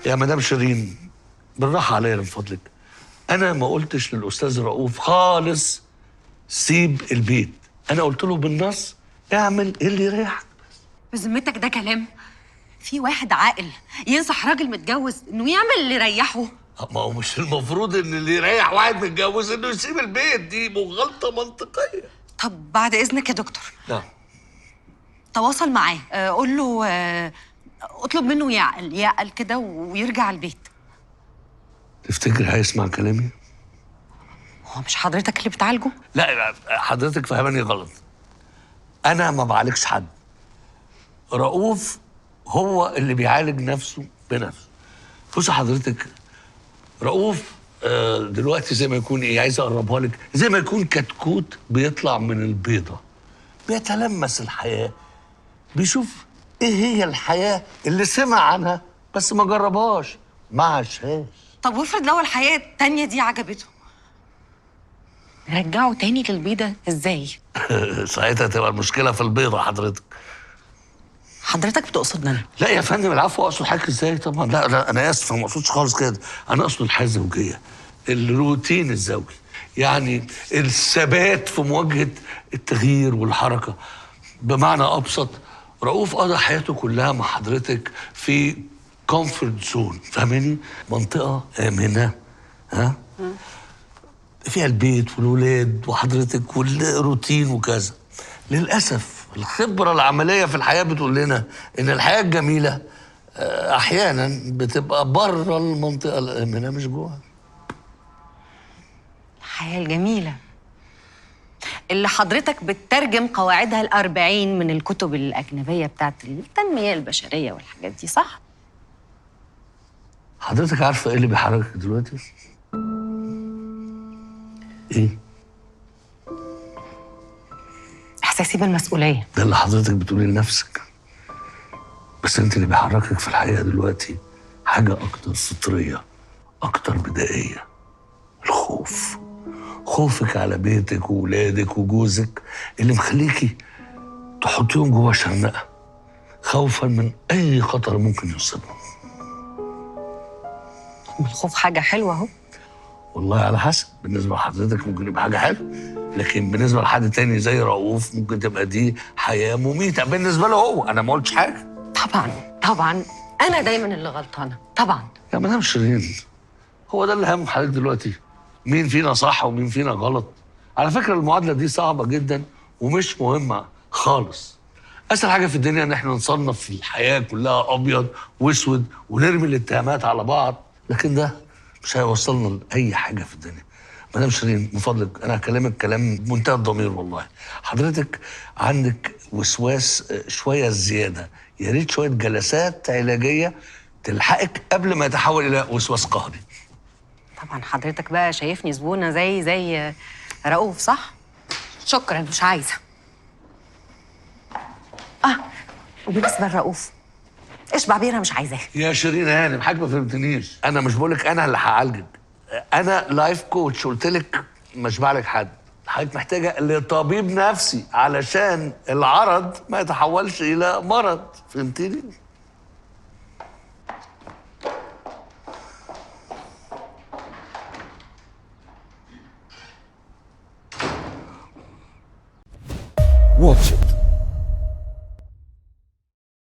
يا مدام شيرين بالراحه عليا من فضلك. انا ما قلتش للاستاذ رؤوف خالص سيب البيت، انا قلت له بالنص اعمل اللي يريحك. بذمتك ده كلام؟ في واحد عاقل ينصح راجل متجوز انه يعمل اللي يريحه؟ ما هو مش المفروض ان اللي يريح واحد متجوز انه يسيب البيت، دي مغالطه منطقيه. طب بعد اذنك يا دكتور، نعم. تواصل معاه، قول له اطلب منه يعقل كده ويرجع البيت. تفتكر هيسمع كلامي؟ هو مش حضرتك اللي بتعالجه؟ لا حضرتك فهماني غلط. انا ما بعالجش حد، رؤوف هو اللي بيعالج نفسه بنفسه. بص حضرتك، رؤوف دلوقتي زي ما يكون ايه، عايز اقربها لك، زي ما يكون كتكوت بيطلع من البيضه، بيتلمس الحياه، بيشوف ايه هي الحياه اللي سمع عنها بس ما جربهاش، ما عاشهاش. طب وافرض لو الحياة التانية دي عجبته، رجعه تاني للبيضة ازاي؟ ساعتها تبقى المشكله في البيضه حضرتك. حضرتك بتقصدني انا؟ لا يا فندم العفو، اقصد حضرتك ازاي؟ طبعا لا انا اسف، ما اقصدش خالص كده. انا اقصد الحياه الزوجيه، الروتين الزوجي، يعني الثبات في مواجهه التغيير والحركه. بمعنى ابسط، رؤوف قضى حياته كلها مع حضرتك في كومفورت زون، فاهماني؟ منطقه امنه، ها؟ فيها البيت والولاد وحضرتك والروتين وكذا. للاسف الخبره العمليه في الحياه بتقول لنا ان الحياه الجميله احيانا بتبقى بره المنطقه الامنه مش جوه. الحياة الجميلة اللي حضرتك بتترجم قواعدها ال40 من الكتب الأجنبية بتاعت التنمية البشرية والحاجات دي، صح؟ حضرتك عارفه ايه اللي بيحركك دلوقتي؟ ايه؟ إحساسي بالمسؤولية. ده اللي حضرتك بتقوليه لنفسك، بس انت اللي بيحركك في الحقيقه دلوقتي حاجه اكتر فطريه، اكتر بدائيه. الخوف، خوفك على بيتك وولادك وجوزك اللي مخليكي تحطيهم جوه شرنقه، خوفا من اي خطر ممكن يصيبهم. الخوف حاجة حلوة اهو. والله على حسب، بالنسبه لحضرتك ممكن يبقى حاجه حلوه، لكن بالنسبه لحد تاني زي رؤوف ممكن تبقى دي حياه مميته بالنسبه له هو. انا ما قلتش حاجه. طبعا انا دايما اللي غلطانه طبعا. يا مدام شيرين، هو ده اللي هم حضرتك دلوقتي؟ مين فينا صح ومين فينا غلط؟ على فكره المعادله دي صعبه جدا ومش مهمه خالص. اسهل حاجه في الدنيا ان احنا نصنف الحياه كلها ابيض واسود ونرمي الاتهامات على بعض، لكن ده مش هيوصلنا لاي حاجه في الدنيا. مدام شيرين من فضلك، انا هكلمك كلام بمنتهى الضمير والله. حضرتك عندك وسواس شويه زياده، يا ريت شويه جلسات علاجيه تلحقك قبل ما يتحول الى وسواس قهري. طبعا حضرتك بقى شايفني زبونه زي رؤوف، صح؟ شكرا، مش عايزه. وبالنسبه لرؤوف، اشبع بيه، انا مش عايزاه. يا شيرين هانم، حضرتك ما فهمتنيش. انا مش بقولك انا اللي هعالجك، انا لايف كوتش، قلت لك مش بعالج حد. حضرتك محتاجه لطبيب نفسي علشان العرض ما يتحولش الى مرض، فهمتني؟